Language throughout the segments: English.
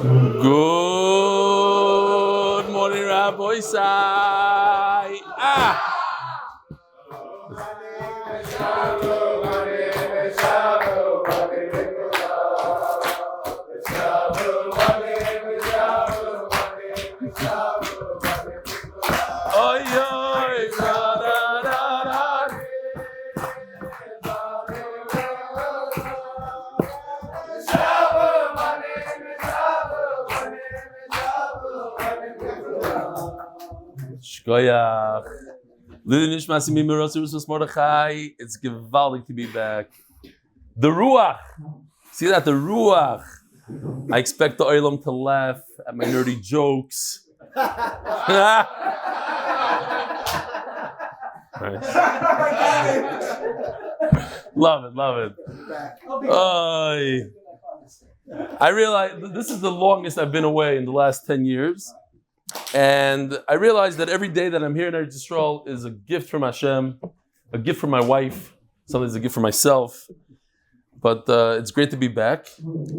Good morning, Rabbi Sai. It's gewaldig to be back. The Ruach. See that? The Ruach. I expect the Olam to laugh at my nerdy jokes. Love it. I realize this is the longest I've been away in the last 10 years. And I realized that every day that I'm here in Yisroel is a gift from Hashem, a gift from my wife, sometimes a gift for myself. But it's great to be back.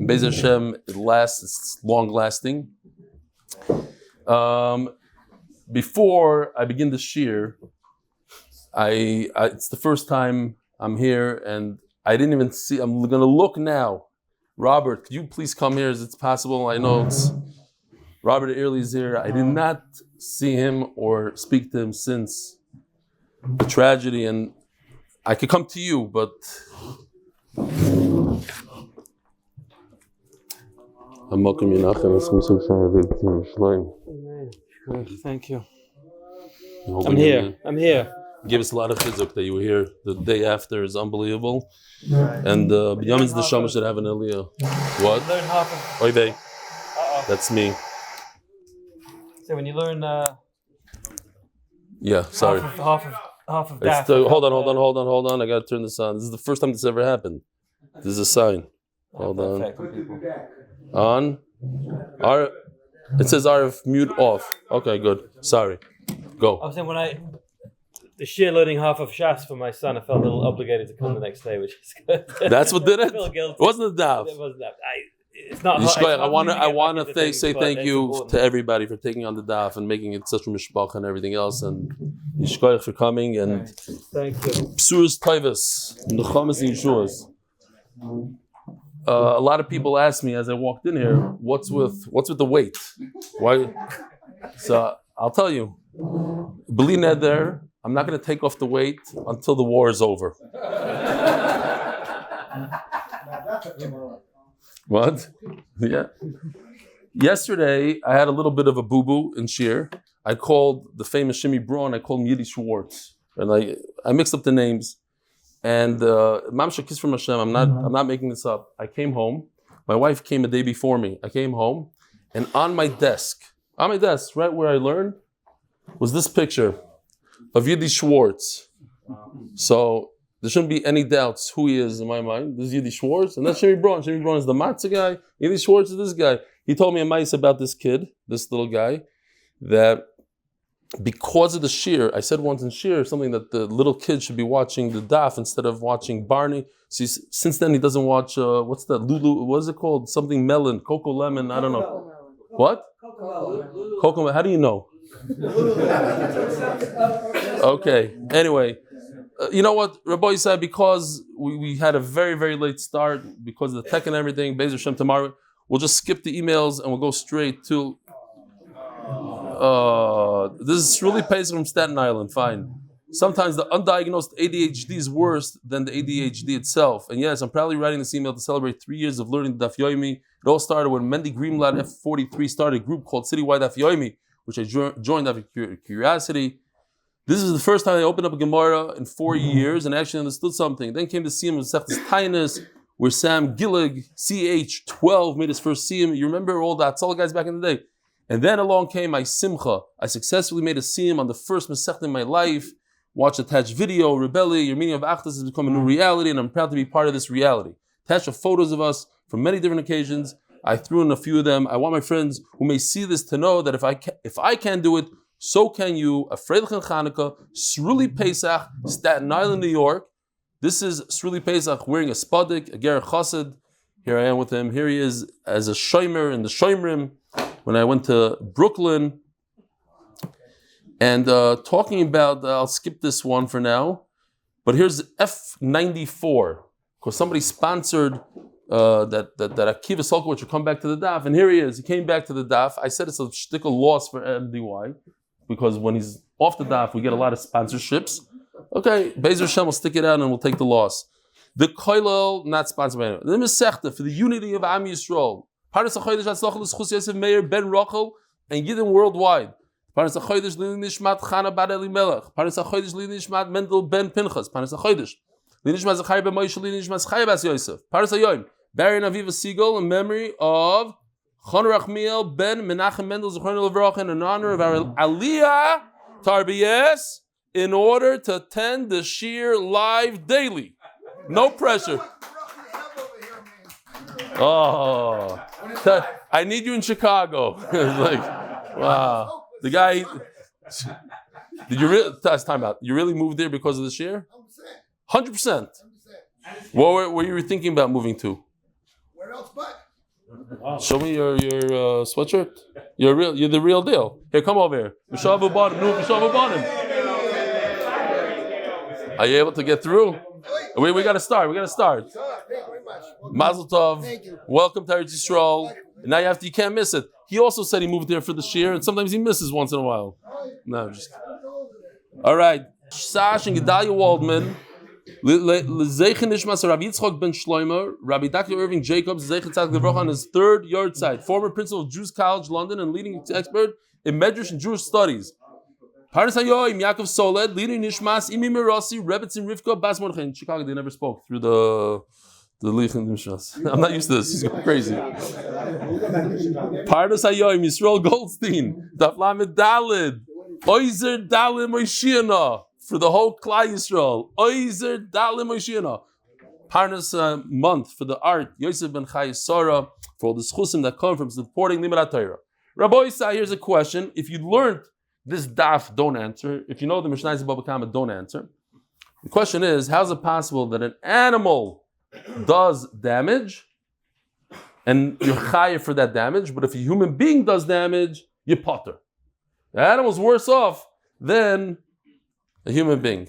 Be'ez Hashem, it's long lasting. Before I begin the shiur, it's the first time I'm here and I didn't even see, I'm going to look now. Robert, could you please come here as it's possible? I know it's Robert Early's here. I did not see him or speak to him since the tragedy, and I could come to you, but I'm welcome Mנחem. Thank you. I'm here. Give us a lot of chizuk that you were here. The day after is unbelievable. And Binyamin's neshama should have an Aliyah. What? Learn half of. Oy vey. That's me. So when you learn, yeah, sorry. half of that. Hold on. I gotta turn this on. This is the first time this ever happened. This is a sign. Hold on. On. It says RF mute off. Okay, good. Sorry. Go. I was saying the shiur learning half of Shas for my son, I felt a little obligated to come the next day, which is good. That's what did it? I feel guilty. It wasn't the daf. It wasn't that. It's not. I want to say thank you to everybody for taking on the daf and making it such a mishpach and everything else, and Yishkoyach for coming and thank you. Psuras Toivas, Nechamas and Yeshuas. A lot of people asked me as I walked in here, what's with the weight? Why? So I'll tell you, B'li neder, I'm not going to take off the weight until the war is over. What? Yeah. Yesterday, I had a little bit of a boo-boo in shiur. I called the famous Shimi Braun, I called him Yiddish Schwartz. And I mixed up the names. And Mam Shakis from Hashem, I'm not making this up. I came home. My wife came a day before me. I came home, and on my desk, right where I learned, was this picture of Yiddish Schwartz. So there shouldn't be any doubts who he is in my mind. This is Yiddish Schwartz, and that's Shimi Braun. Shimi Braun is the matzah guy. Yiddish Schwartz is this guy. He told me a mice about this kid, this little guy, that because of the shiur, I said once in shiur, something that the little kid should be watching the daf instead of watching Barney. So since then he doesn't watch, what's that, Lulu, what is it called? Something melon, Coco Lemon, I don't know. What? Coco Melon, how do you know? Okay, anyway. You know what, Rabbi said, because we had a very, very late start, because of the tech and everything, Be'ez Hashem tomorrow, we'll just skip the emails and we'll go straight to... this is really Pesach from Staten Island, fine. Sometimes the undiagnosed ADHD is worse than the ADHD itself. And yes, I'm proudly writing this email to celebrate 3 years of learning Daf Yomi. It all started when Mendel Greenblatt F43 started a group called Citywide Daf Yomi, which I joined out of curiosity. This is the first time I opened up a Gemara in 4 years and actually understood something. Then came the Siyum of Sechtes Tainus, where Sam Gillig, CH12, made his first Siyum. You remember all the Hatzlocha guys back in the day? And then along came my Simcha. I successfully made a Siyum on the first Masechta in my life. Watch attached video, Rebelli, your meaning of Achdus has become a new reality, and I'm proud to be part of this reality. Attached photos of us from many different occasions. I threw in a few of them. I want my friends who may see this to know that if I can do it, so can you. A Freilich Chanukah, Sruli Pesach, Staten Island, New York. This is Sruli Pesach wearing a spadik, a Ger Chassid. Here I am with him. Here he is as a shomer in the Shomrim when I went to Brooklyn. And talking about, I'll skip this one for now, but here's F94, because somebody sponsored that Aviva Siegel, which will come back to the daf, and here he is. He came back to the daf. I said it's a shtickle loss for MDY, because when he's off the daf, we get a lot of sponsorships. Okay, Bezer Hashem will stick it out and we'll take the loss. The Koilel, not sponsored by anyone. The Masechta, for the unity of Am Yisrael. Parnas HaChodesh Hatzlocha L'zechus Yosef Mayer ben Rochel and Yidden worldwide. Parnas HaChodesh leilo nishmat Chaneh bar Elimelech. Parnas HaChodesh leilo nishmat Mendel ben Pinchas. Parnas HaChodesh leilo nishmat Zechraya ben Moshe leilo nishmat Zechraya bas Yosef. Parnas HaYom burying Aviva Siegel in memory of Rachmiel ben Mנחem Mendel Zechariah Levrach in honor of our Aliyah to RBS in order to attend the shiur live daily. No pressure. Oh, I need you in Chicago. It's like, wow. The guy, did you really, time out, you really moved there because of the shiur? 100%. What were you thinking about moving to? Where else but? Show me your sweatshirt. You're the real deal. Here, come over here. Are you able to get through? We got to start. Thank you very much. Mazel tov. Thank you. Welcome to Yisroel. Now you can't miss it. He also said he moved there for the shiur, and sometimes he misses once in a while. No, just. All right. Shosh and Gedalia Waldman. L'zeichen nishmat Harav Yitchak Ben Shlomo, Rabbi Dr Irving Jacobs, on his third yartzeit, former principal of Jews College London and leading expert in midrash and Jewish studies. Parnas HaYoim Yaakov Soled, leading nishmas Imi Mirasi, Rebbetzin Rivka Bas Mordechai. In Chicago, they never spoke through the lichen nishmas. I'm not used to this. He's going crazy. Parnas HaYoim Yisroel Goldstein, Daf Lamed Daled, Oizer Dalim Oishiana. For the whole Klal Yisroel, Oizer Dalim Oishiana. Parnas month for the art, Yosef ben Sora, for all the schusim that come from supporting Limud Torah. Rabbi Isa, here's a question. If you learned this daf, don't answer. If you know the Mishnah Baba Kama, don't answer. The question is, how is it possible that an animal does damage and you're chayav for that damage, but if a human being does damage, you potter? The animal's worse off than a human being.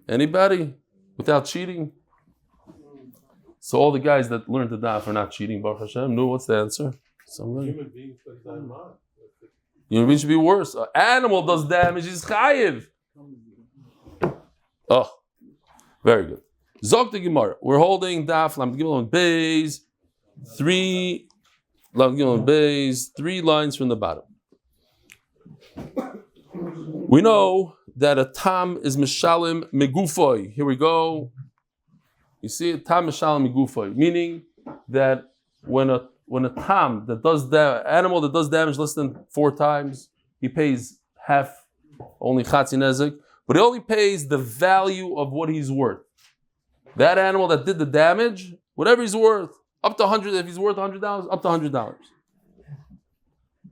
Anybody without cheating? So all the guys that learned the daf are not cheating, Baruch Hashem. No, what's the answer? Somebody? Human beings should be worse. An animal does damage, he's chayiv. Oh, very good. Zok the Gemara. We're holding daf Amud Beis, 3 lines from the bottom. We know that a tam is mishalim megufoy. Here we go. You see, a tam mishalim megufoy, meaning that when a tam that does animal that does damage less than 4 times, he pays half, only chatzi nezek, but he only pays the value of what he's worth. That animal that did the damage, whatever he's worth, up to 100. If he's worth $100, up to $100.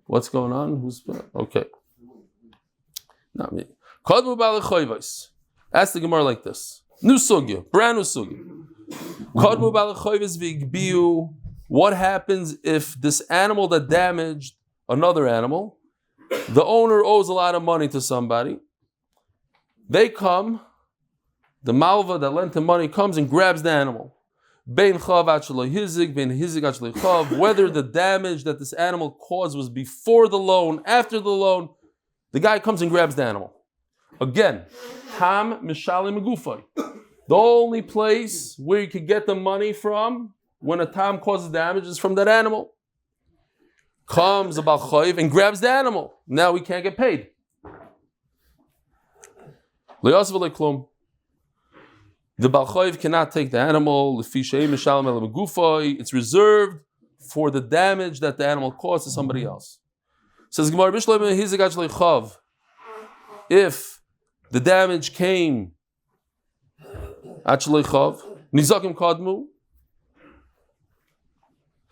What's going on? Who's okay? Not me. Ask the Gemara like this. New sugya, brand new sugya. What happens if this animal that damaged another animal, the owner owes a lot of money to somebody, they come, the malva that lent him money comes and grabs the animal. Whether the damage that this animal caused was before the loan, after the loan, the guy comes and grabs the animal. Again, tam mishalim megufay. The only place where you could get the money from when a tam causes damage is from that animal. Comes a Bal Chayv and grabs the animal. Now we can't get paid. The Bal Chayv cannot take the animal. It's reserved for the damage that the animal caused to somebody else. Says Gemara, if the damage came nizakim kadmu,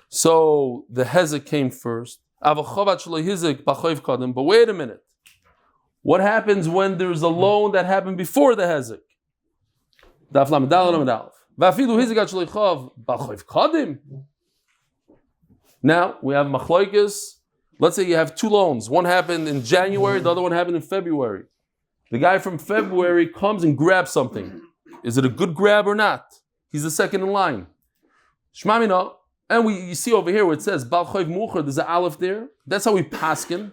so the hezek came first. But wait a minute. What happens when there's a loan that happened before the hezek? Now we have machlokes. Let's say you have two loans. One happened in January, the other one happened in February. The guy from February comes and grabs something. Is it a good grab or not? He's the second in line. Shmamina, and you see over here where it says Bal Chayv Mucher, there's an Aleph there. That's how we paskin.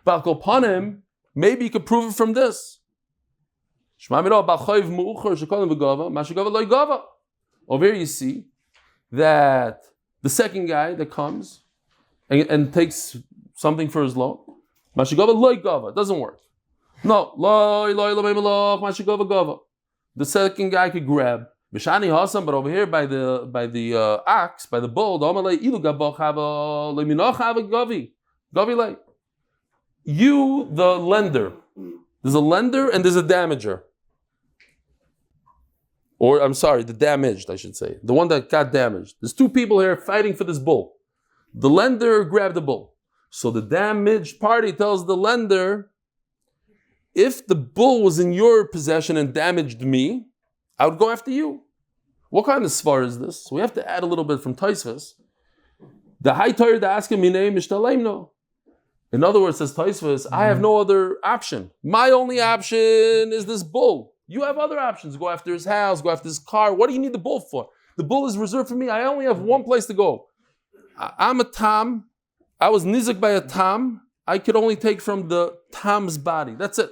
Bal Kopanim, maybe you could prove it from this. Shmamina, Bal Chayv Mucher, Shekolim V'Gava, Mashigava Loi Gava. Over here you see that the second guy that comes and takes something for his loan, Mashigava Loi Gava, doesn't work. No, Loi Mashigava Gava. The second guy could grab. Bishani Hasam, but over here by the ox, by the bull, you, the lender. There's a lender and there's a damager. Or I'm sorry, the damaged, I should say. The one that got damaged. There's two people here fighting for this bull. The lender grabbed the bull. So the damaged party tells the lender, if the bull was in your possession and damaged me, I would go after you. What kind of svar is this? So we have to add a little bit from Tosfos. The high Torah to ask him, no. In other words, says Tosfos, I have no other option. My only option is this bull. You have other options. Go after his house, go after his car. What do you need the bull for? The bull is reserved for me. I only have one place to go. I'm a tam. I was nizak by a tam. I could only take from the tam's body. That's it.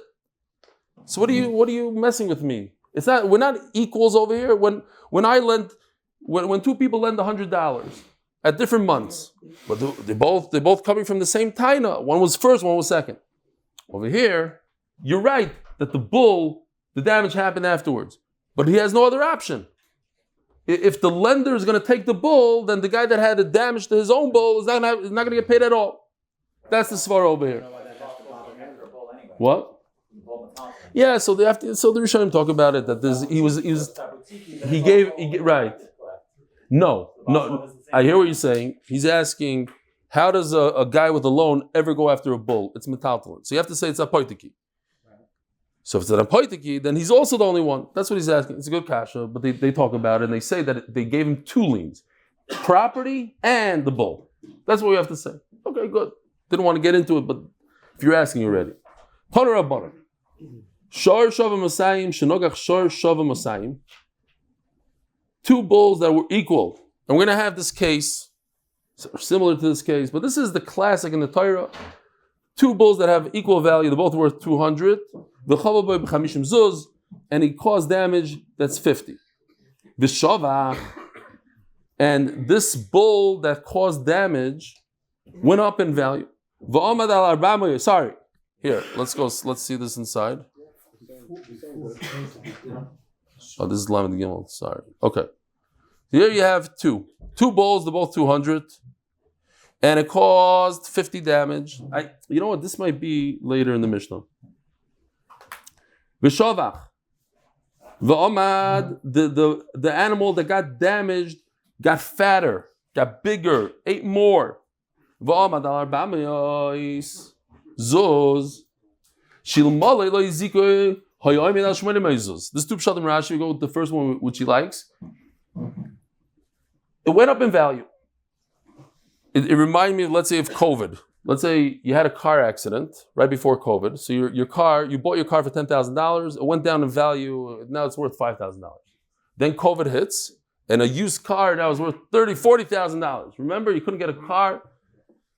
So what are you messing with me? It's not. We're not equals over here. When two people lend $100 at different months, but they're both coming from the same taina. One was first, one was second. Over here, you're right that the damage happened afterwards, but he has no other option. If the lender is going to take the bull, then the guy that had the damage to his own bull is not going to get paid at all. That's the svar over here. What? Yeah, so the Rishonim talk about it that right. No. I hear what you're saying. He's asking, how does a guy with a loan ever go after a bull? It's metaltalin. So you have to say it's a poitiki. So if it's an poitiki, then he's also the only one. That's what he's asking. It's a good kasha, but they talk about it and they say that they gave him two liens, property and the bull. That's what we have to say. Okay, good. Didn't want to get into it, but if you're asking, you're ready. Poner Rabbanan. Shor Shova Masayim, Shenogach Shor Shova Masayim. Two bulls that were equal. And we're going to have this case, similar to this case, but this is the classic in the Torah. Two bulls that have equal value, they're both worth 200. And he caused damage that's 50. V'shovach, and this bull that caused damage went up in value. Sorry. Here, let's see this inside. Oh, this is Lamed Gimel. Sorry. Okay. Here you have two bulls, they're both 200. And it caused 50 damage. You know what? This might be later in the Mishnah. V'shovach. V'omad, the animal that got damaged got fatter, got bigger, ate more. V'omad al arba'mayos. Zuz. Shilmale lo yizikoi hayoim el shmoni mezuz. This two pshatim Rashi, we go with the first one, which he likes. It went up in value. It reminded me, let's say, of COVID. Let's say you had a car accident right before COVID. So you bought your car for $10,000. It went down in value. Now it's worth $5,000. Then COVID hits, and a used car now is worth $30,000, $40,000. Remember, you couldn't get a car.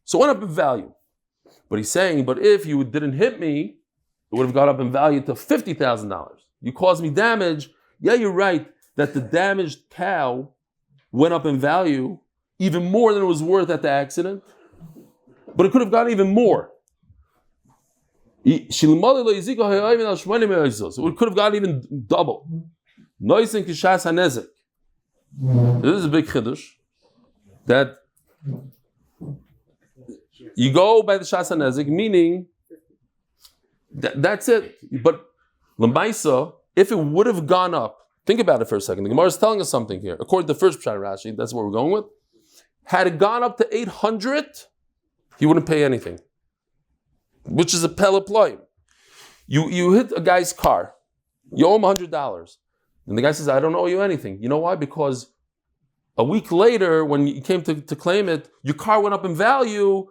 So it went up in value. But he's saying, but if you didn't hit me, it would have gone up in value to $50,000. You caused me damage. Yeah, you're right that the damaged cow went up in value even more than it was worth at the accident, but it could have gone even more. It could have gone even double. This is a big chiddush that you go by the shas hanezik, meaning that's it. But l'maisa, if it would have gone up, think about it for a second. The Gemara is telling us something here. According to the first Pshat Rashi, that's what we're going with. Had it gone up to 800, he wouldn't pay anything, which is a peleploy. You hit a guy's car, you owe him $100, and the guy says, "I don't owe you anything." You know why? Because A week later, when you came to claim it, your car went up in value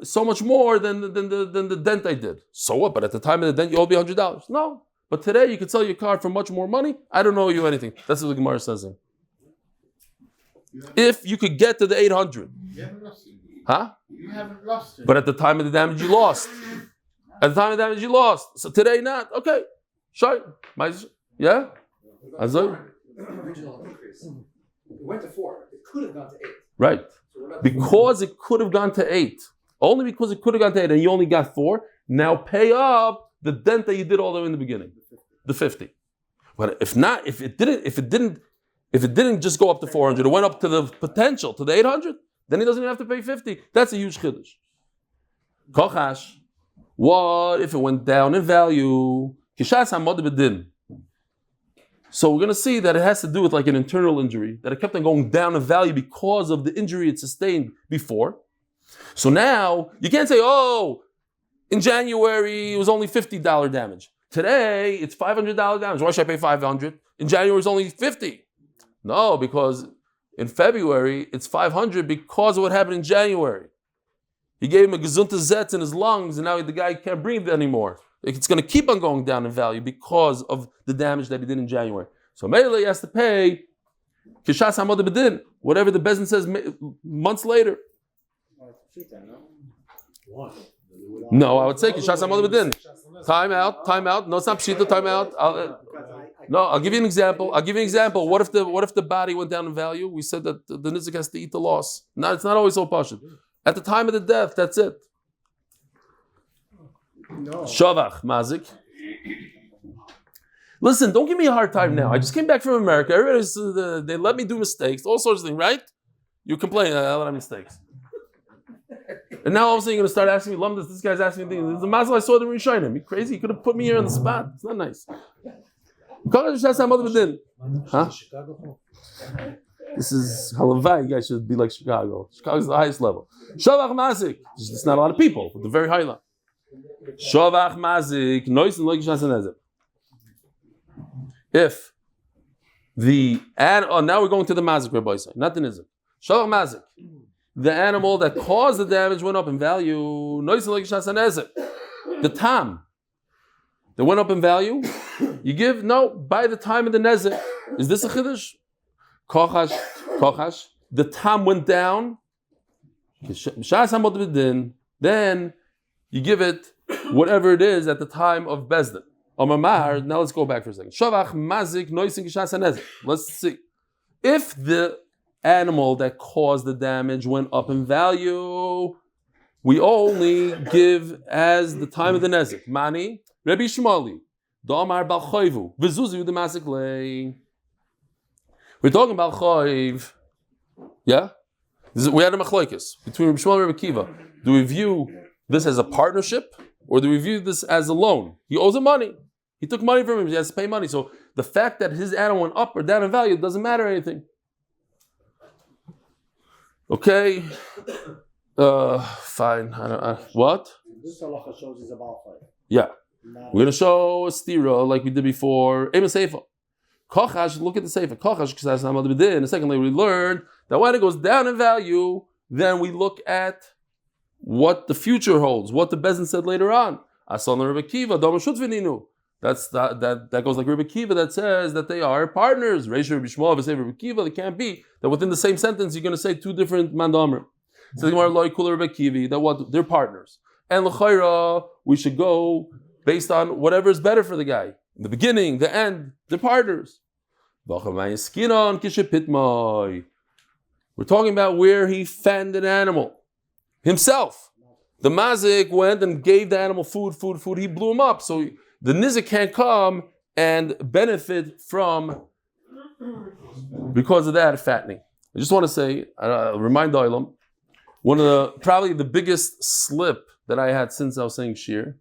so much more than the dent I did. So what? But at the time of the dent, you owe me $100. No. But today, you could sell your car for much more money. I don't owe you anything. That's what the Gemara says. If you could get to the 800. You haven't lost it. Huh? You haven't lost it. But at the time of the damage, you lost. At the time of the damage, you lost. So today, not. Okay. Sure. Yeah? Original increase. It went to 4. It could have gone to 8. Right. So Because it could have gone to 8. Only because it could have gone to 8 and you only got 4. Now pay up the dent that you did all the way in the beginning. The 50. But if not, if it didn't just go up to 400, it went up to the potential, to the 800, then he doesn't even have to pay 50. That's a huge chiddush. Kochash. What if it went down in value? Kishas Amud Beis. So we're going to see that it has to do with like an internal injury, that it kept on going down in value because of the injury it sustained before. So now, you can't say, oh, in January it was only $50 damage. Today, it's $500 damage. Why should I pay $500? In January, it's only $50. No, because in February, it's $500 because of what happened in January. He gave him a gesunte zetz in his lungs, and now the guy can't breathe anymore. It's going to keep on going down in value because of the damage that he did in January. So Mendel has to pay kishas Amud Beis, whatever the bezin says months later. No, I would say kishas Amud Beis. Time out. No, it's not pshita. Time out. I'll give you an example. What if the body went down in value? We said that the nizik has to eat the loss. No, it's not always so pashut. At the time of the death, that's it. No. Shavach, mazik. Listen, don't give me a hard time now. I just came back from America. They let me do mistakes, all sorts of things, right? You complain, I let mistakes. And now all of a sudden you're going to start asking me, Lumdas, this guy's asking me things. The mazel I saw the Rishonim. You crazy? You could have put me here on the spot. It's not nice. Huh? This is halavai. You guys should be like Chicago. Chicago's the highest level. Shavach mazik. It's not a lot of people, but the very high level. Shavach mazik. Nois and loikish hasanezek. If the now we're going to the mazik, Rabbi say, not the nizik. Shavach mazik. The animal that caused the damage went up in value. Nois and loikish hasanezek. The tam that went up in value. You give by the time of the nezek. Is this a chiddush? Kochash, the tam went down. Then you give it whatever it is at the time of Bezdin. Now let's go back for a second. Shavach mazik noisin kishas hanezek. Let's see. If the animal that caused the damage went up in value, we only give as the time of the nezek. Mani, Rabbi Shmali, Damar bal choivu, v'zuzi u'demasik lei. We're talking about choiv, yeah? We had a machlokes between Rabbi Shmuel and Rabbi Kiva. Do we view this as a partnership, or do we view this as a loan? He owes him money. He took money from him. He has to pay money. So the fact that his animal went up or down in value doesn't matter anything. Okay, fine. What? This halacha shows is about five. Yeah, we're going to show a stira like we did before. Ema Seifa. Kochash, look at the Seifa. Kochash, because in the second layer we learned that when it goes down in value, then we look at what the future holds, what the Bezin said later on. Asan Rabbi Kiva, that goes like Rabbi Kiva that says that they are partners. Reish Rabbi Shmuel, Rabbi Kiva, they can't be that within the same sentence you're going to say two different mandamer. So the Gemara loy kula Rabbi Kiva that what they're partners. And l'chayra we should go based on whatever is better for the guy. The beginning, the end, they're partners. We're talking about where he fed an animal himself. The mazik went and gave the animal food. He blew him up. So the nizik can't come and benefit from because of that fattening. I just want to say, remind the Olam, one of probably the biggest slip that I had since I was saying shiur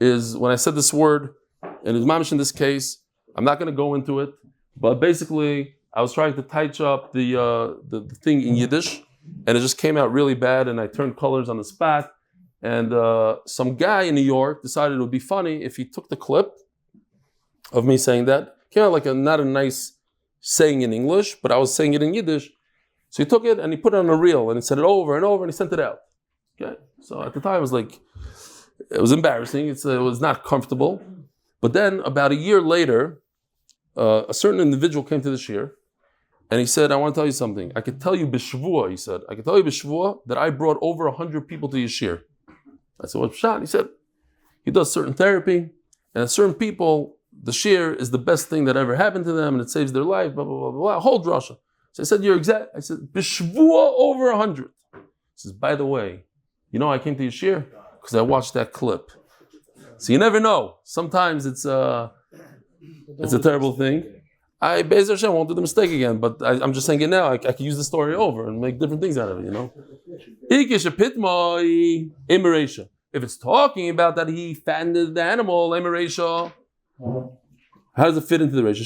is when I said this word, and it's mamish in this case. I'm not going to go into it, but basically I was trying to touch up the thing in Yiddish, and it just came out really bad, and I turned colors on the spot. And some guy in New York decided it would be funny if he took the clip of me saying that. Came out like not a nice saying in English, but I was saying it in Yiddish. So he took it and he put it on a reel and he said it over and over and he sent it out. Okay, so at the time it was embarrassing. It was not comfortable. But then about a year later, a certain individual came to the shiur and he said, I want to tell you something. I could tell you b'shvua, he said. I could tell you b'shvua that I brought over 100 people to shiur. I said, what's pshat? He said, he does certain therapy and certain people, the shiur is the best thing that ever happened to them and it saves their life, blah, blah, blah, blah, whole drasha. So I said, you're exact. I said, b'shvua over 100. He says, by the way, you know I came to shiur? Because I watched that clip. So you never know. Sometimes it's a terrible thing. I Be'ez Hashem won't do the mistake again, but I'm just saying it now. I can use the story over and make different things out of it, you know. If it's talking about that he fattened the animal, how does it fit into the ratio?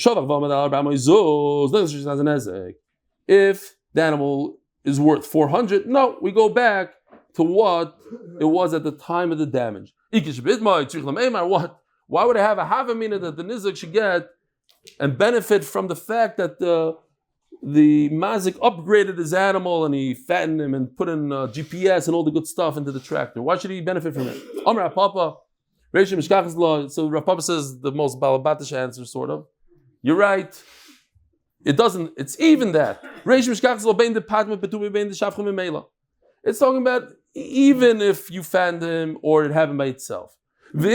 If the animal is worth 400, no, we go back to what it was at the time of the damage. What? Why would I have a havamina that the nizak should get and benefit from the fact that the mazik upgraded his animal and he fattened him and put in GPS and all the good stuff into the tractor? Why should he benefit from it? Amr Papa, so Rav Papa says the most balabatish answer, sort of. You're right. It doesn't. It's even that. It's talking about even if you fattened him or it happened by itself. The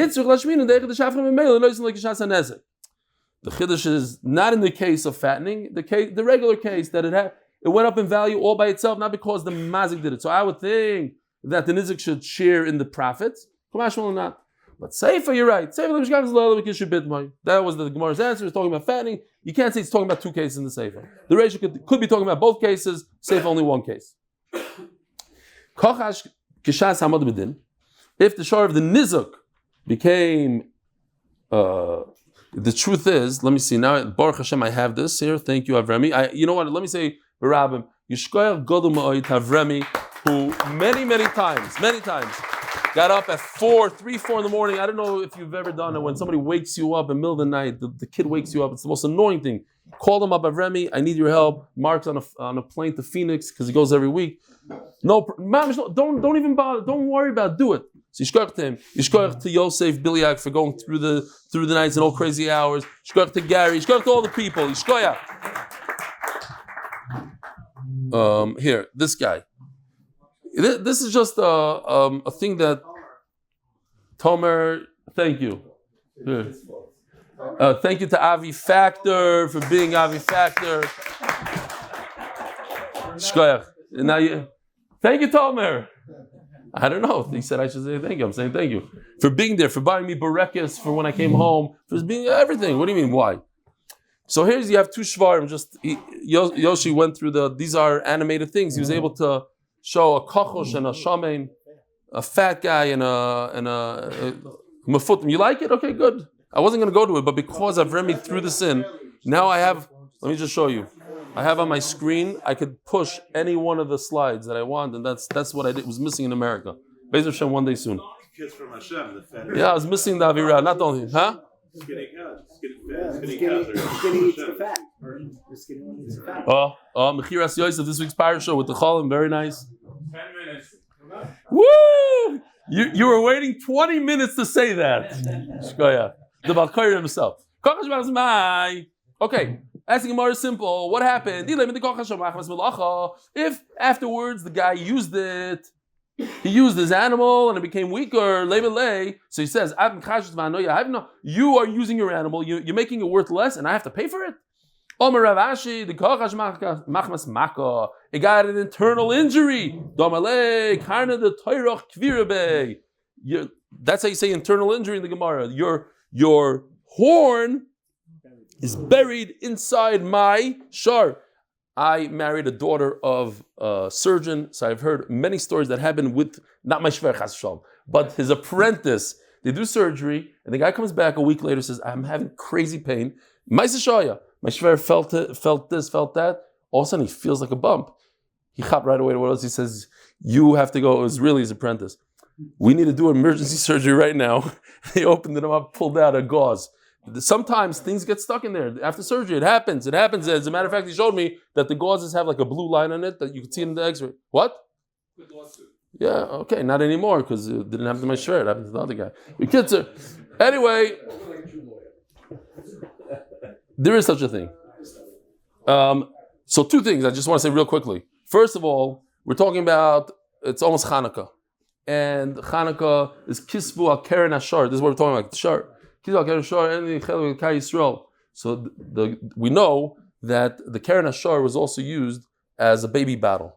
chiddush is not in the case of fattening, the regular case that it went up in value all by itself, not because the mazik did it. So I would think that the nizik should share in the profits. Not. But Seifa, you're right. That was the Gemara's answer. It's talking about fattening. You can't say it's talking about two cases in the Seifa. The ratio could be talking about both cases. Seifa only one case. If the shor of the nizuk became, the truth is, let me see now. Baruch Hashem, I have this here. Thank you, Avremi. You know what? Let me say, Barabim, Yishkoyach Godel Ma'oit Avremi, who many times got up at 4 in the morning. I don't know if you've ever done it when somebody wakes you up in the middle of the night. The kid wakes you up. It's the most annoying thing. Call them up, Avremi. I need your help. Mark's on a plane to Phoenix because he goes every week. No, don't even bother. Don't worry about it. Do it. So yishkoyach to him. Yishkoyach to Yosef Biliak for going through the nights and all crazy hours. Yishkoyach to Gary. Yishkoyach to all the people. Yishkoyach. Here, this guy. This is just a thing that Tomer. Thank you. Here. Thank you to Avi Factor for being Avi Factor. Shkoyach. Now thank you, Tomer. I don't know. He said I should say thank you. I'm saying thank you for being there, for buying me barekes for when I came home, for being everything. What do you mean? Why? So you have two shvarim. Yoshi went through these are animated things. He was able to show a kochosh and a shamein, a fat guy and a mefutim. You like it? Okay, good. I wasn't going to go to it, but because I've read me through this in, now I have. Let me just show you. I have on my screen. I could push any one of the slides that I want, and that's what I did. It was missing in America. Be'ez Hashem one day soon. Kids from Hashem, the fat. Yeah, I was missing the Avira. Not only, huh? Skinny Skinny eats the fat. The skinny one eats the fat. Mechiras Yosef, this week's parasha with the Cholim, very nice. 10 minutes. Woo! You were waiting 20 minutes to say that. Shkoya. The Balkoyer himself. Okay, asking Gemara is simple. What happened? If afterwards the guy used it, he used his animal and it became weaker, so he says, you are using your animal, you're making it worth less and I have to pay for it? It got an internal injury. That's how you say internal injury in the Gemara. Your horn is buried inside my shar. I married a daughter of a surgeon, so I've heard many stories that happen with, not my shver chas v'shalom, but his apprentice. They do surgery, and the guy comes back a week later and says, I'm having crazy pain. My shver felt this, felt that. All of a sudden, he feels like a bump. He hopped right away to what else? He says, you have to go. It was really his apprentice. We need to do emergency surgery right now. They opened it up, pulled out a gauze. Sometimes things get stuck in there. After surgery, it happens. It happens. As a matter of fact, he showed me that the gauzes have like a blue line on it that you can see in the x-ray. What? Yeah, okay, not anymore because it didn't happen to my shirt. It happened to the other guy. Anyway, there is such a thing. So two things I just want to say real quickly. First of all, we're talking about, it's almost Hanukkah. And Hanukkah is Kisvu al-Keren Ashar. This is what we're talking about, the Shar. Kisvu al-Keren Ashar and the Klal Yisroel. So we know that the Keren Ashar was also used as a baby battle.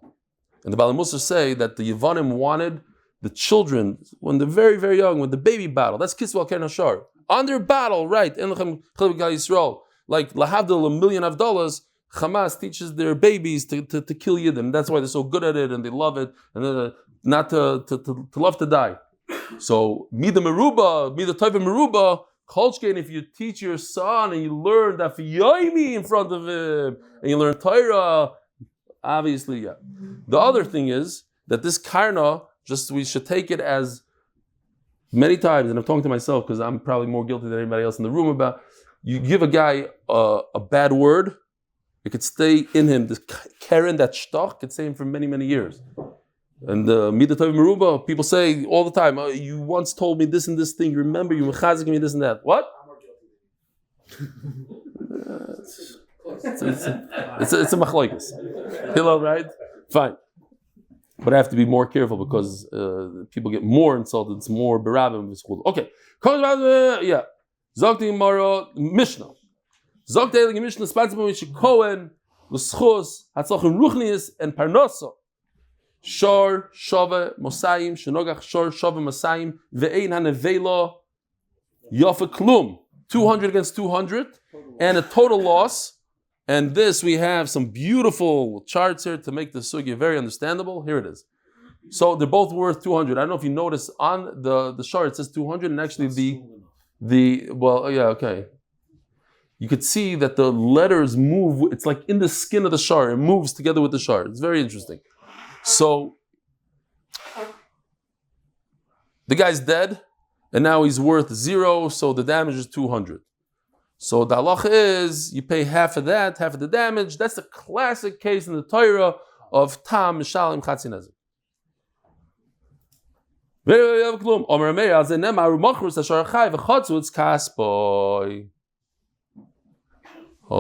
And the Baalei Mussar say that the Yevanim wanted the children, when they're very, very young, when the baby battle, that's Kisvu al-Keren Ashar. On their battle, right, Klal Yisroel, like Lahavdil, $1 million, Hamas teaches their babies to kill yidden. That's why they're so good at it and they love it, and not to love to die. So mida taiva meruba, kolchkein, if you teach your son and you learn Daf Yomi in front of him and you learn Torah, obviously, yeah. The other thing is that this karna, we should take it as many times, and I'm talking to myself because I'm probably more guilty than anybody else in the room about. You give a guy a bad word, it could stay in him. This Karen, that shtoch, could stay in him for many, many years. And Mida Tov Meruba, people say all the time, you once told me this and this thing, you remember, you mechazik me this and that. What? It's a machlokes. Hillel, right? Fine. But I have to be more careful because people get more insulted. It's more berabim v'schul. Okay. Yeah. Zogti Mara Mishnah. Zogti Eli Mishnah Spatzim Mish Kohen L'Schus Hatzlocha L'Ruchnius and Parnosa. Shor Shove Mosayim Shenogach Shor Shove Mosayim Ve'ein Hanevela Yofa Klum. 200 against 200 and a total loss. And this, we have some beautiful charts here to make the sugya very understandable. Here it is. So they're both worth 200. I don't know if you notice on the chart it says 200, and actually you could see that the letters move. It's like in the skin of the chart. It moves together with the chart. It's very interesting. So the guy's dead, and now he's worth 0. So the damage is 200. So the halacha is you pay half of that, half of the damage. That's the classic case in the Torah of tam mishalim chatzi nezik. Hold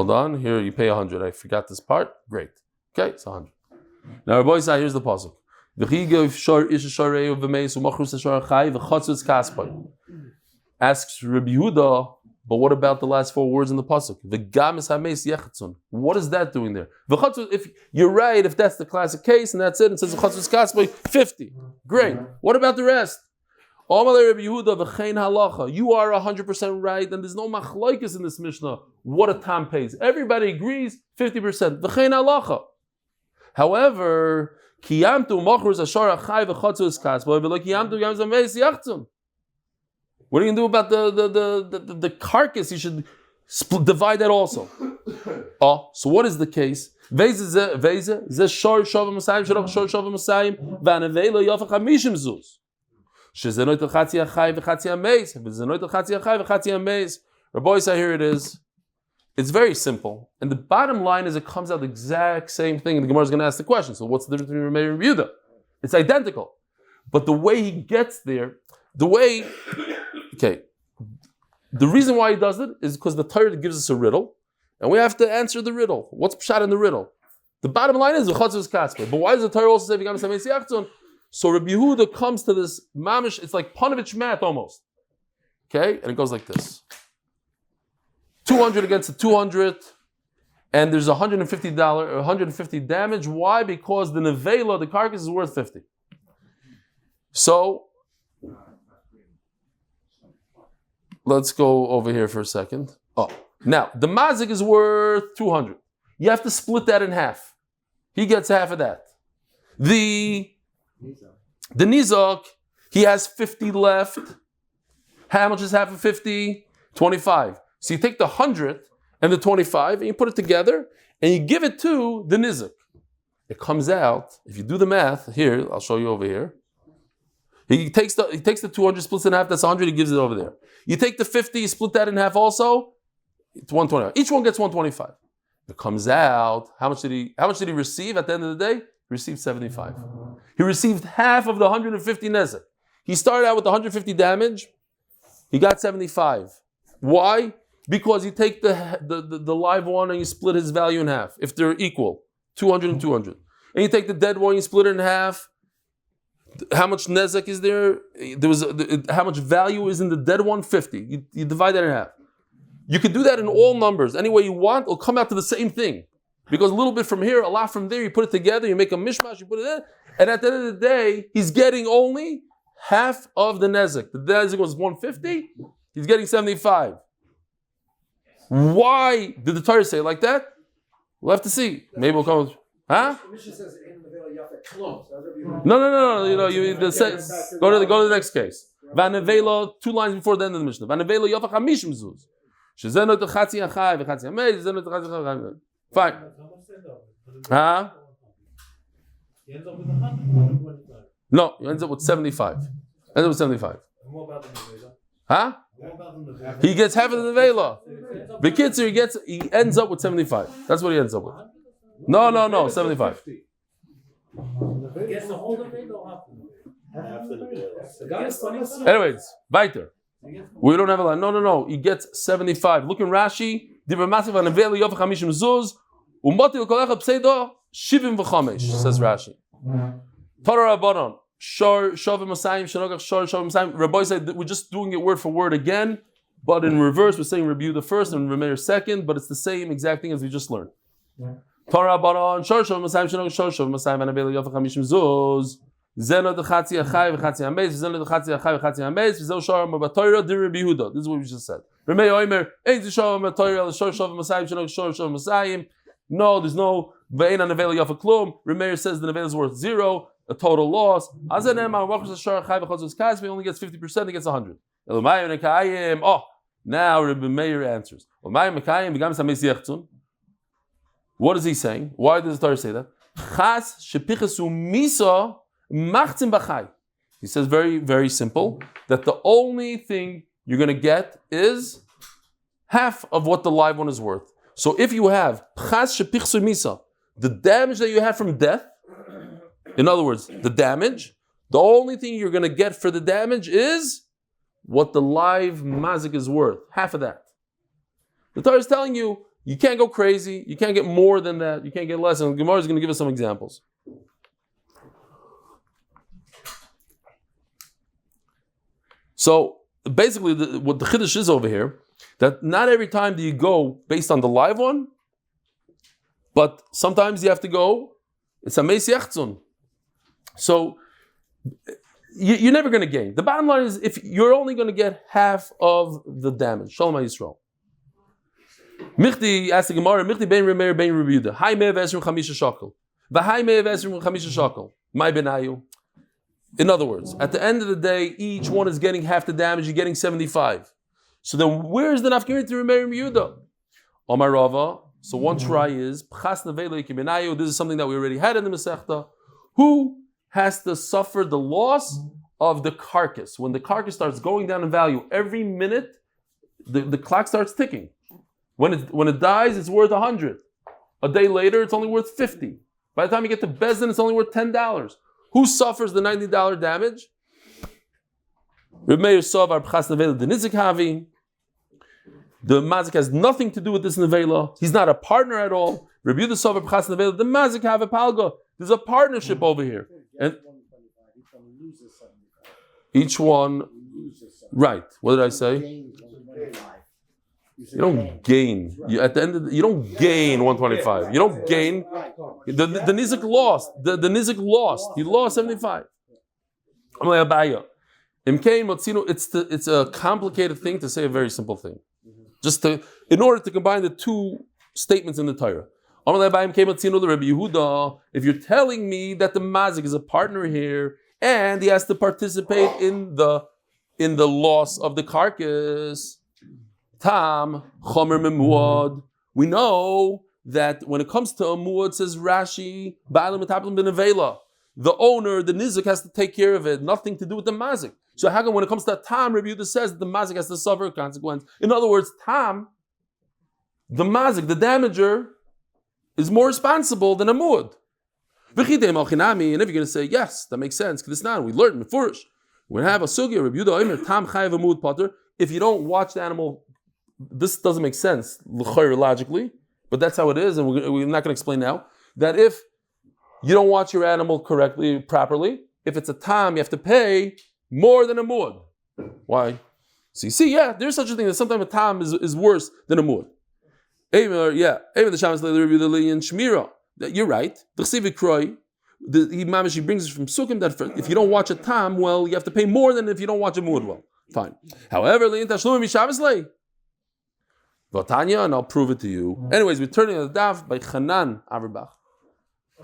on, here you pay 100. I forgot this part. Great. Okay, it's 100. Now, Rabbi Isai, here's the pasuk. Asks Rabbi Yehuda, but what about the last 4 words in the pasuk? What is that doing there? If you're right, if that's the classic case and that's it, it says 50. Great. What about the rest? You are 100% right, and there's no machlokes in this Mishnah. What a tam pays. Everybody agrees 50%. However, what are you going to do about the carcass? You should divide that also. So what is the case? Rabbi Isai, here it is. It's very simple. And the bottom line is it comes out the exact same thing. And the Gemara is going to ask the question. So what's the difference between Rameir and Yehuda? It's identical. But the way he gets there, the reason why he does it is because the Torah gives us a riddle, and we have to answer the riddle. What's pshat in the riddle? The bottom line is v'chatzos kasper. But why does the Torah also say v'gam sameis yachtzon? So Rabbi Yehuda comes to this mamish. It's like Panovich math almost. Okay, and it goes like this: 200 against the 200, and there's $150 damage. Why? Because the nevela, the carcass, is worth 50. So let's go over here for a second. Now the mazik is worth 200. You have to split that in half. He gets half of that. The nizak, he has 50 left. How much is half of 50? 25. So you take the 100 and the 25 and you put it together and you give it to the nizak. It comes out, if you do the math, here, I'll show you over here. He takes the 200, splits it in half, that's 100, he gives it over there. You take the 50, you split that in half also, it's 125. Each one gets 125. It comes out, how much did he receive at the end of the day? He received 75. He received half of the 150 nezek. He started out with 150 damage, he got 75. Why? Because you take the live one and you split his value in half. If they're equal, 200 and 200. And you take the dead one, you split it in half. How much nezek is there? How much value is in the dead one? 50. You divide that in half. You could do that in all numbers. Any way you want, it'll come out to the same thing. Because a little bit from here, a lot from there, you put it together, you make a mishmash, you put it in, and at the end of the day, he's getting only half of the nezek. The nezek was 150, he's getting 75. Why did the Torah say it like that? We'll have to see. Maybe we'll come with, huh? No. You know, go to the next case. Vanevela, 2 lines before the end of the Mishnah. Vanevela yafach hamishim zuz. Shezeno to chatzi achai v'chatzi amei. Shezeno to chatzi achai. Fine. Huh? No, he ends up with 75. Huh? He gets half of the nevela. B'kitzur, he ends up with 75. That's what he ends up with. No, 75. Anyways, weiter. We don't have a line. No. He gets 75. Look in Rashi. Says Rashi. Torah Rabbanon. Rabbi said we're just doing it word for word again, but in reverse, we're saying Rabbi the first and Rabbi second, but it's the same exact thing as we just learned. Torah Rabbanon. Zeno the Chatzi Achai v'Chatzi Ameis, Zeno the Chatzi Achai v'Chatzi Ameis, Zeno Shor Mabatayra di Rabbi Yehuda. This is what we just said. Remei Oimer, Ein Zishor Mabatayra, Shor Shor Masayim, Shor Shor Masayim. No, there's no Ve'en Nevela Yafa Klum. Remeir says the Nevela is worth 0, a total loss. Azanem Ma'Rachos Shor Achai v'Chatzos Kasmi only gets 50%, he gets 100. Elomayim Nekayim. Oh, now Rabbi Meir answers. Elomayim Nekayim v'Gam Sameis Yechtzun. What is he saying? Why does the Torah say that? Chas shepichasu misa. He says very, very simple, that the only thing you're going to get is half of what the live one is worth. So if you have the damage that you have from death, in other words, the damage, the only thing you're going to get for the damage is what the live mazik is worth, half of that. The Torah is telling you, you can't go crazy, you can't get more than that, you can't get less, and the Gemara is going to give us some examples. So basically, what the chiddush is over here, that not every time do you go based on the live one, but sometimes you have to go, it's a meis yachtzun. So you're never going to gain. The bottom line is, if you're only going to get half of the damage. Shalom Yisroel. Michti asked the Gemara, Michti bein Remeir bein Rabbi Yehuda. Hai me'ev esrim chamisha shakel. V'hai me'ev esrim chamisha shakel. Mai benayu. In other words, at the end of the day, each one is getting half the damage, you're getting 75. So then where's the nafkamir to Rabbi Yehuda? Omar Rava. So one try is, this is something that we already had in the Masechta. Who has to suffer the loss of the carcass? When the carcass starts going down in value, every minute, the clock starts ticking. When it dies, it's worth 100. A day later, it's only worth 50. By the time you get to Bezdin, it's only worth $10. Who suffers the $90 damage? Reb Meir Sovar B'chas Nevela the Nizik Havi. The mazik has nothing to do with this nevela. He's not a partner at all. Reb Yehuda Sovar B'chas Nevela the mazik have a palga. There's a partnership over here, and each one, right? What did I say? You don't gain. At the end of you don't gain 125. You don't gain. The nizik lost. The nizik lost. He lost 75. I'm like Abaya. It's a complicated thing to say a very simple thing. In order to combine the two statements in the Torah. If you're telling me that the mazik is a partner here and he has to participate in the loss of the carcass. Tam chomer memuad. We know that when it comes to a muad, says Rashi, the owner, the nizik, has to take care of it. Nothing to do with the mazik. So how come when it comes to tam, Rabbi Yehuda says that the mazik has to suffer a consequence? In other words, tam, the mazik, the damager, is more responsible than a mud. And if you're going to say, yes, that makes sense, we learned mefurish. We're going to have a sugya, Rabbi Yehuda Omer, tam chayav amud pater. If you don't watch the animal, this doesn't make sense logically, but that's how it is, and we're not going to explain now, that if you don't watch your animal properly, if it's a tam, you have to pay more than a mud. Why? So you see, yeah, there's such a thing that sometimes a tam is worse than a mud. Yeah, you're right. He brings it from Sukkim that if you don't watch a tam, well, you have to pay more than if you don't watch a mud well. Fine. However, and I'll prove it to you. Anyways, we're turning to the daf by Hanan Averbach.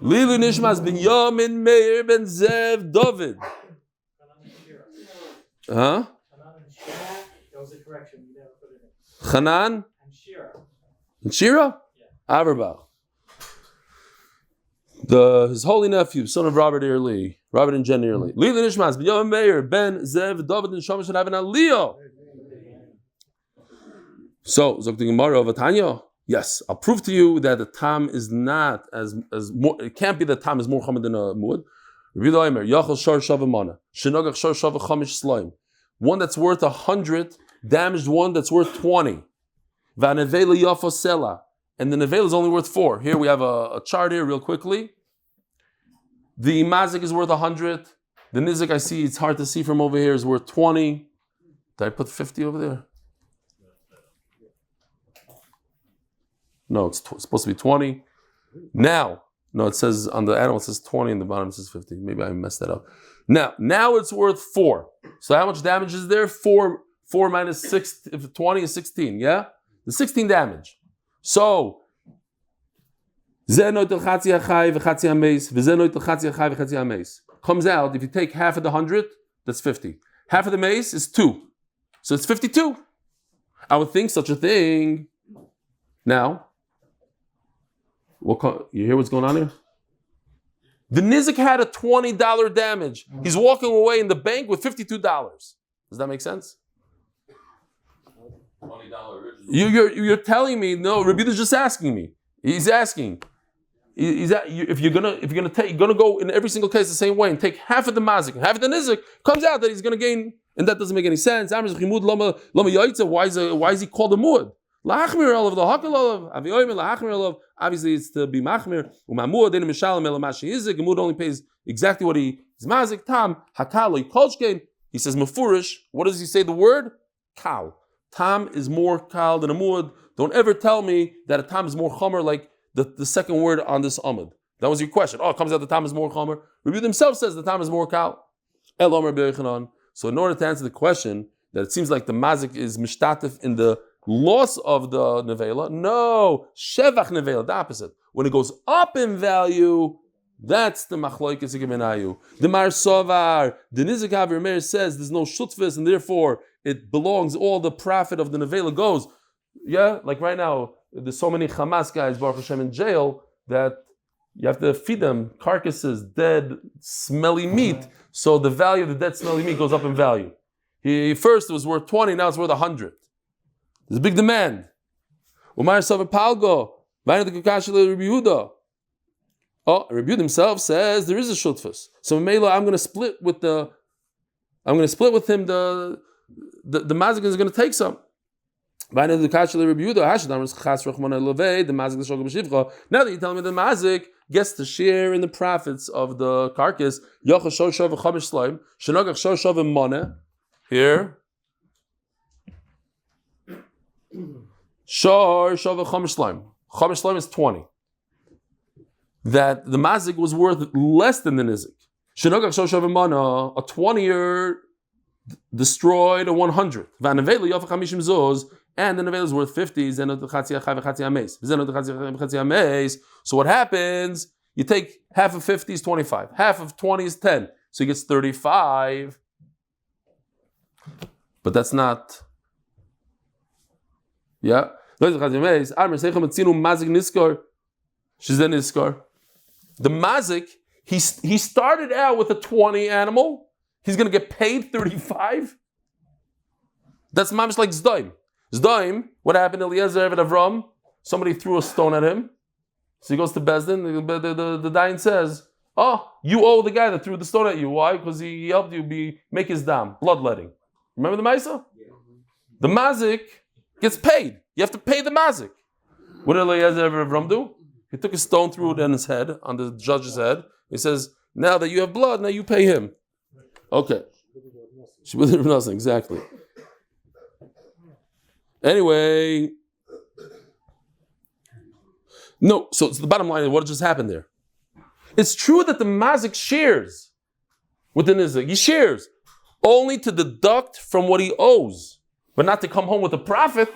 Lilu Nishmas ben Yamin Meir ben Zev David. Huh? That was a correction. You never put it in. Hanan And Shira. and Shira? Yeah. Averbach. His holy nephew, son of Robert and Jen Early. Lilu Nishmas ben Yamin Meir ben Zev David and Shosh should have an Aliyah. So, Zok the Gemara of Atanya. Yes, I'll prove to you that the tam is not as more. It can't be that tam is more chamed than a mud. One that's worth 100 damaged one that's worth 20. And the nevela is only worth 4. Here we have a chart here real quickly. The mazik is worth 100. The nizik I see, it's hard to see from over here, is worth 20. Did I put 50 over there? No, it's supposed to be 20. Now, no, it says on the animal it says 20 and the bottom it says 50. Maybe I messed that up. Now it's worth 4. So how much damage is there? 4 minus 6, if 20 is 16, yeah? The 16 damage. So, comes out, if you take half of the 100, that's 50. Half of the mace is 2. So it's 52. I would think such a thing. Now, you hear what's going on here? The nizik had a $20 damage. He's walking away in the bank with $52. Does that make sense? $20 original. You're telling me no. Rabbi is just asking me. He's asking. If you're gonna go in every single case the same way and take half of the mazik and half of the nizik, comes out that he's gonna gain, and that doesn't make any sense. Why is he called a mud? Lachmir olav the hakel olav Aviva lachmir olav. Obviously, it's to be machmir. Umamud didn't mishalem elamashi izik. Amud only pays exactly what he is mazik. Tam hakalo kolshkein. He says mefurish. What does he say? The word kal. Tam is more kal than amud. Don't ever tell me that a tam is more chomer like the second word on this amud. That was your question. Oh, it comes out the tam is more chomer. Rabbi himself says the tam is more kal. El omer be'echanan. So in order to answer the question that it seems like the mazik is mishtatif in the loss of the nevela. No, shevach nevela, the opposite. When it goes up in value, that's the machloikes igemenayu. The mar sovar, the nizik Haver Meir says there's no shutfis, and therefore it belongs. All the profit of the nevela goes. Yeah, like right now, there's so many Hamas guys, Baruch Hashem, in jail that you have to feed them carcasses, dead, smelly meat. So the value of the dead, smelly meat goes up in value. First it was worth 20, now it's worth 100. There's a big demand. Umar Savar Palgo, Rabbi Yehuda. Oh, Rabbi Yehuda himself says there is a shutfus. So Mela, I'm going to split with him. The mazik is going to take some. Now that you tell me the mazik gets to share in the profits of the carcass, here. Shor Shava Chomesh Slime. Chomesh Slime is 20. That the mazik was worth less than the nizik. Shenogach Shor Shava Mana, a 20-year destroyed a 100. Vanavela Yofa Chamishim Zuz, and the nevela is worth 50. So what happens? You take half of 50 is 25. Half of 20 is 10. So he gets 35. But that's not. Yeah. The mazik, he started out with a 20 animal, he's going to get paid 35? That's mamish like Zdaim. Zdaim, what happened? Eliezer and Avram, somebody threw a stone at him. So he goes to Bezdin, the Dayan says, oh, you owe the guy that threw the stone at you. Why? Because he helped you make his dam, bloodletting. Remember the Maisa? The mazik gets paid. You have to pay the mazik. What did Eliezer and Avram do? He took a stone, threw it on his head, on the judge's head. He says, now that you have blood, now you pay him. Okay. Exactly. Anyway, no, so the bottom line is what just happened there. It's true that the mazik shares with the nizik. He shares only to deduct from what he owes, but not to come home with a profit.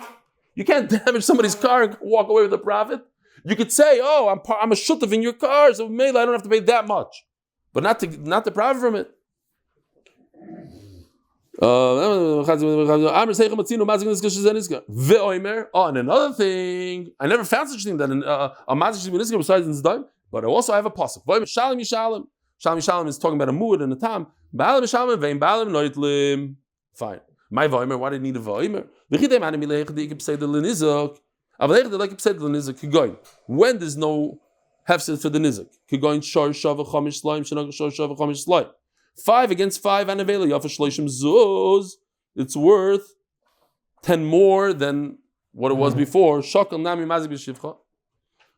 You can't damage somebody's car and walk away with a profit. You could say, oh, I'm a shutav in your car, so maybe I don't have to pay that much, but not to profit from it. And another thing, I never found such a thing that a mazik should be niska besides in Zdaim, but I also have a pasuk. Shalom Yishalom is talking about a mood and a tam. Fine. My voimer, why did it need a voimer? When there's no hefset for the nizak, 5 against 5 and it's worth 10 more than what it was before.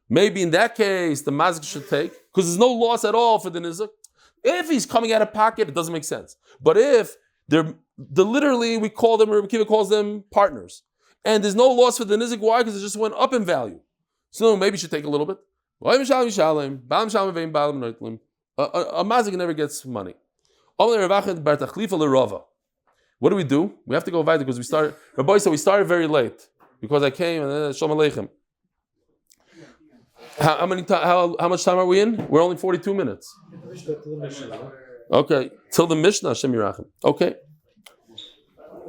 Maybe in that case the mazik should take, because there's no loss at all for the nizak. If he's coming out of pocket, it doesn't make sense. But if they're literally, we call them, or Kiva calls them partners, and there's no loss for the nizak, why? Because it just went up in value. So maybe you should take a little bit. A mazik never gets money. What do we do? We have to go weiter because we started. Rabbi said we started very late because I came and then Shalom Aleichem. How much time are we in? We're only 42 minutes. Okay, till the Mishnah. Shem Yirachem. Okay.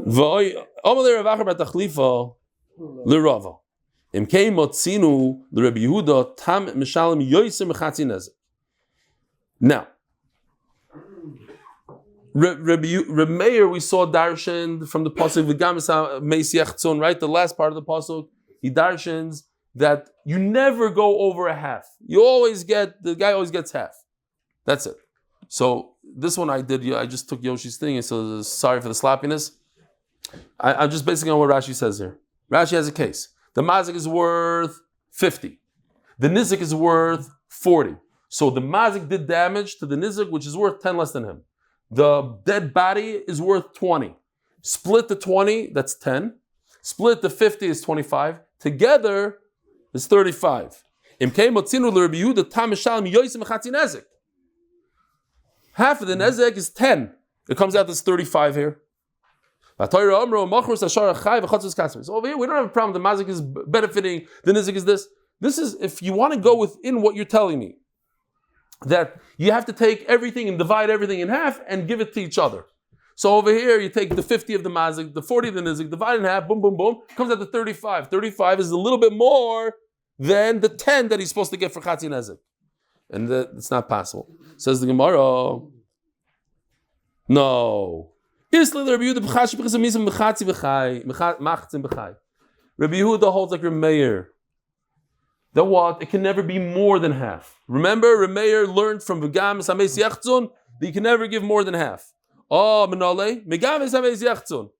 Now, Reb Meir, we saw darshan from the pasuk v'gamis meis yachtzon, right? The last part of the pasuk, he darshans that you never go over a half. The guy always gets half. That's it. So this one I did. I just took Yoshi's thing, and so sorry for the sloppiness. I'm just basing on what Rashi says here. Rashi has a case. The mazik is worth 50. The nizik is worth 40. So the mazik did damage to the nizik, which is worth 10 less than him. The dead body is worth 20. Split the 20, that's 10. Split the 50 is 25. Together is 35. Half of the nezek is 10. It comes out as 35 here. So over here, we don't have a problem. The mazik is benefiting. The nizik is this. This is, if you want to go within what you're telling me, that you have to take everything and divide everything in half and give it to each other. So over here, you take the 50 of the mazik, the 40 of the nizik, divide it in half, boom, boom, boom, comes out to 35. 35 is a little bit more than the 10 that he's supposed to get for chatzi nezik. And it's not possible. Says the Gemara, no. Rabbi Yehuda holds like Rabbi Meir. That what? It can never be more than half. Remember, Rabbi Meir learned from V'gam Sameis Yachtzon that you can never give more than half. Oh, Menale, V'gam Sameis Yachtzon.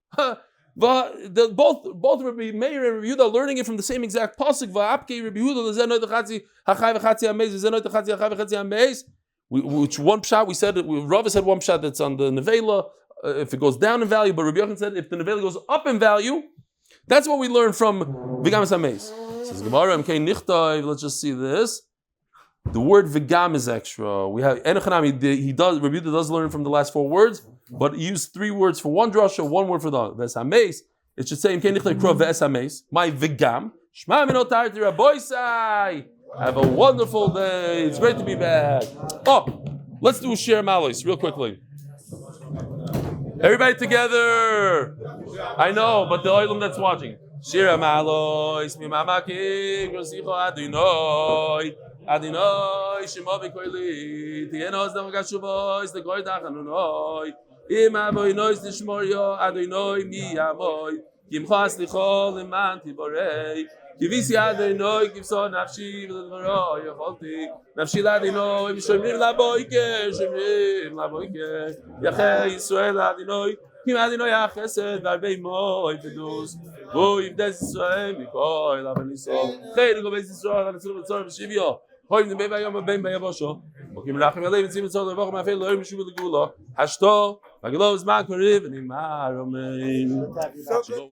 Both Rabbi Meir and Rabbi Yehuda are learning it from the same exact pasuk. V'apkei Rabbi Yehuda l'zenoi t'chatzi hachai v'chatzi amez v'zenoi t'chatzi hachai v'chatzi amez. Which one pshat we said? Rava said one pshat that's on the nevela. If it goes down in value, but Rabbi Yochanan said if the nevela goes up in value, that's what we learn from V'gam Sameis. Says Gemara, let's just see this. The word v'gam is extra. We have Enochanami. Rabbi Yehuda does learn from the last 4 words, but he used 3 words for one drasha, 1 word for the other. V'esameis. It should say v'esameis. My v'gam. Shma min otarti raboisai. Have a wonderful day. It's great to be back. Oh, let's do a share malos real quickly. Everybody together. I know, but the oilam that's watching. Shira malos mi mamakim yosicho adinoi adinoi shemo b'koili tienos dam gashuvois the goy dachanunoi Im avoy nois nishmorio Adonai mi avoy Kim chas lichol leman tiborei Kivisi Adonai kivson nafshi v'ledvaro yecholti Nafshi l'Adonai v'shomrim laboike Shomrim laboike Yachei Yisroel Adonai Kim Adonai ha'chesed v'arbei moi v'dus Vo yivdes Yisroel mikol avan Yisrael Chei go beis Yisrael Anitzul v'tzor v'shivyo Hoy im bey bayom bey bayavosho Mokim lachem yalei v'tzim v'tzor v'vochem afel lo'im mishuv l'gula Hashto v'glo zman koriv v'nimar amen